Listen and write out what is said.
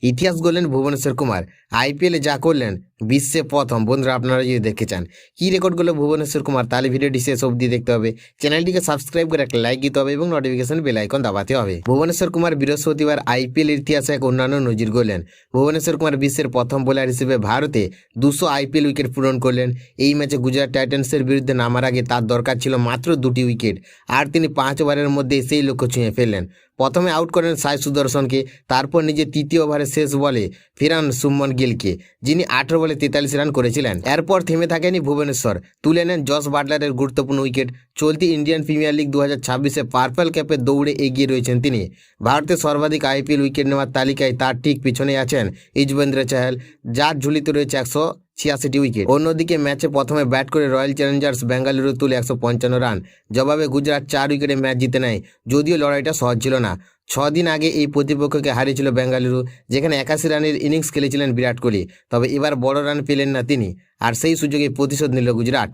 ইতিহাস গড়লেন ভুবনেশ্বর কুমার। আইপিএলে যা করলেন বিশ্বে প্রথম। বন্ধুরা, আপনারা যদি দেখতে চান কি রেকর্ড করলো ভুবনেশ্বর কুমার, তাহলে ভিডিওটি শেষ অবধি দেখতে হবে। চ্যানেলটিকে সাবস্ক্রাইব করে একটা লাইক দিতে হবে এবং নোটিফিকেশন বেল আইকন দাবাতে হবে। ভুবনেশ্বর কুমার বৃহস্পতিবার আইপিএল ইতিহাসে এক অন্যান্য নজির গড়লেন। ভুবনেশ্বর কুমার বিশ্বের প্রথম বোলার হিসেবে ভারতে 200 আইপিএল উইকেট পূরণ করলেন। এই ম্যাচে গুজরাট টাইটান্সের বিরুদ্ধে নামার আগে তার দরকার ছিল মাত্র 2টি উইকেট, আর তিনি 5 ওভারের মধ্যে সেই লক্ষ্য ছুঁয়ে ফেললেন। প্রথমে আউট করেন সাই সুদর্শনকে, তারপর নিজে তৃতীয় ওভারে শেষ বলে ফেরান শুভমন গিলকে, যিনি 18 বলে 43 রান করেছিলেন। এরপর থেমে থাকেনি ভুবনেশ্বর, তুলে নেন জস বাটলারের গুরুত্বপূর্ণ উইকেট। চলতি ইন্ডিয়ান প্রিমিয়ার লিগ 2026-এ পার্পল ক্যাপের দৌড়ে এগিয়ে রয়েছেন তিনি। ভারতের সর্বাধিক আইপিএল উইকেট নেওয়ার তালিকায় তার ঠিক পিছনে আছেন যুজবেন্দ্র চাহাল, যার ঝুলিতে রয়েছে 186টি উইকেট। অন্যদিকে ম্যাচে প্রথমে ব্যাট করে রয়্যাল চ্যালেঞ্জার্স বেঙ্গালুরু তুলে 155 রান। জবাবে গুজরাট 4 উইকেটে ম্যাচ জিতে নেয়, যদিও লড়াইটা সহজ ছিল না। 6 দিন আগে এই প্রতিপক্ষকে হারিয়েছিল বেঙ্গালুরু, যেখানে 81 রানের ইনিংস খেলেছিলেন বিরাট কোহলি। তবে এবার বড় রান পেলেন না তিনি, আর সেই সুযোগে প্রতিশোধ নিল গুজরাট।